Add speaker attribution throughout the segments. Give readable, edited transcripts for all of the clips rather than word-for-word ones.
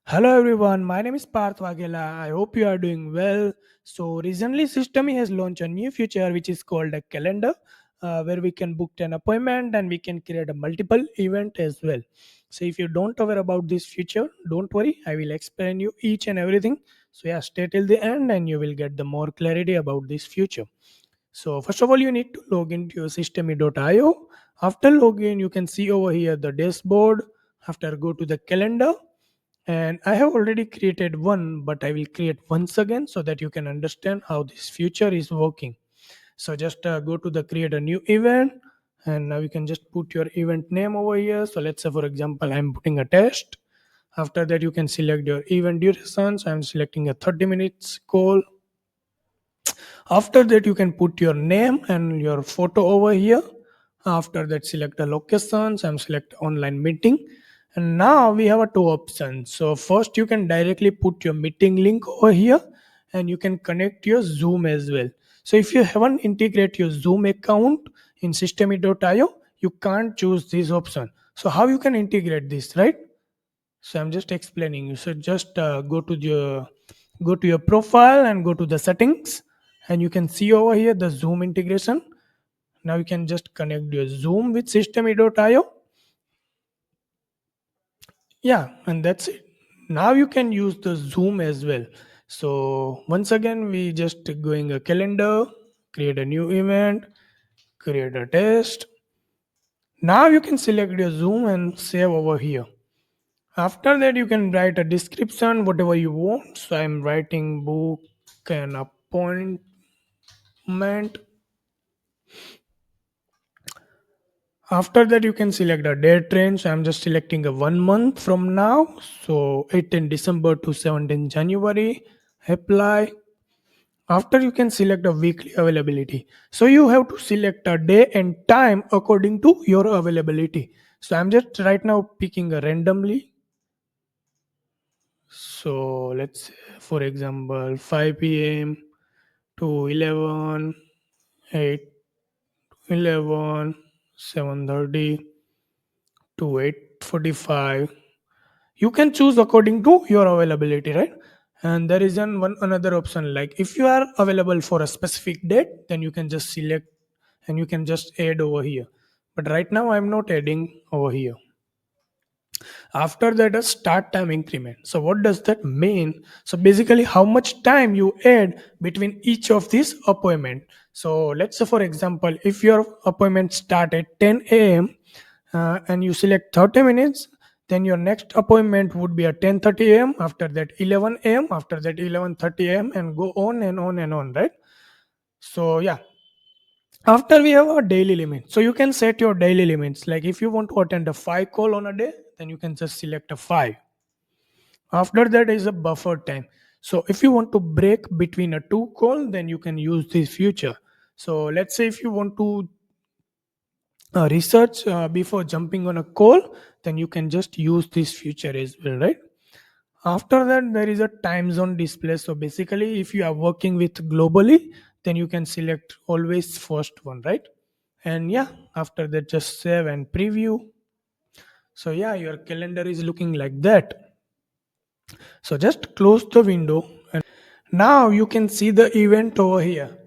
Speaker 1: Hello everyone, my name is Parth Waghela. I hope you are doing well. So recently Systeme has launched a new feature which is called a calendar where we can book an appointment and we can create a multiple event as well. So if you don't aware about this feature, don't worry, I will explain you each and everything. So yeah, stay till the end and you will get the more clarity about this feature. So first of all, you need to log into your systeme.io. After login, you can see over here the dashboard. After go to the calendar, and I have already created one, but I will create once again so that you can understand how this feature is working. So just go to the create a new event, and now you can just put your event name over here. So let's say for example I'm putting a test. After that you can select your event duration. So I'm selecting a 30 minutes call. After that you can put your name and your photo over here. After that select the locations and select online meeting. And now we have a two options. So first you can directly put your meeting link over here, and you can connect your Zoom as well. So if you haven't integrate your Zoom account in systeme.io, you can't choose this option. So how you can integrate this, right? So I'm just explaining you. So just go to your profile and go to the settings, and you can see over here the Zoom integration. Now you can just connect your Zoom with systeme.io. Yeah, and that's it. Now you can use the Zoom as well. So once again, we just going a calendar, create a new event, create a test. Now you can select your Zoom and save over here. After that, you can write a description, whatever you want. So I'm writing book and appointment. After that, you can select a date range. I'm just selecting a 1 month from now. So 18 December to 17 January. Apply. After you can select a weekly availability. So you have to select a day and time according to your availability. So I'm just right now picking a randomly. So let's say, for example, 5 p.m. to 11, 8 to 11, 7:30 to 8:45. You can choose according to your availability, right? And there is one another option, like if you are available for a specific date, then you can just select and you can just add over here. But right now I'm not adding over here. After that, a start time increment. So what does that mean? So basically how much time you add between each of these appointment. So let's say for example, if your appointment start at 10 a.m. And you select 30 minutes, then your next appointment would be at 10:30 a.m. After that 11 a.m. After that 11:30 a.m. and go on and on and on, right? So yeah, after we have a daily limit, so you can set your daily limits. Like if you want to attend a 5 call on a day, then you can just select a 5. After that is a buffer time. So if you want to break between a two call, then you can use this feature. So let's say if you want to research before jumping on a call, then you can just use this feature as well, right? After that there is a time zone display. So basically if you are working with globally, then you can select always first one, right? And yeah, after that just save and preview. So yeah, your calendar is looking like that. So just close the window, and now you can see the event over here.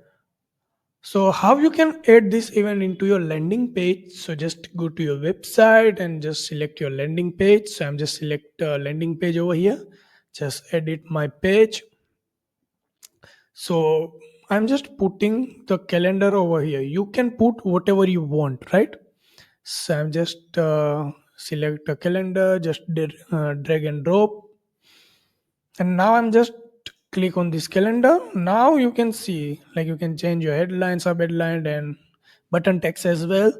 Speaker 1: So how you can add this event into your landing page? So just go to your website and just select your landing page. So I'm just select landing page over here. Just edit my page. So I'm just putting the calendar over here. You can put whatever you want, right? So I'm just select a calendar, just drag and drop, and now I'm just click on this calendar. Now you can see, like you can change your headline, sub headline, and button text as well.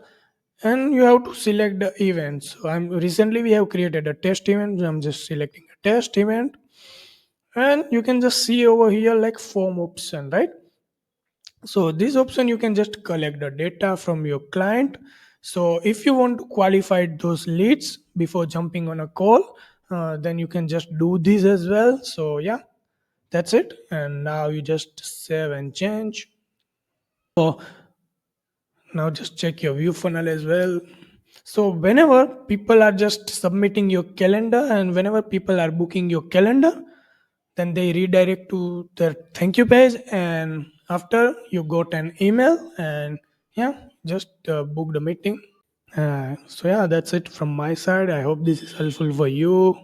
Speaker 1: And you have to select the events. So I'm recently we have created a test event. So I'm just selecting a test event, and you can just see over here like form option, right? So this option you can just collect the data from your client. So if you want to qualify those leads before jumping on a call, then you can just do this as well. So yeah, that's it. And now you just save and change. So now just check your view funnel as well. So whenever people are just submitting your calendar and whenever people are booking your calendar, then they redirect to their thank you page, and after you got an email, and yeah, just book the meeting. So yeah, that's it from my side. I hope this is helpful for you.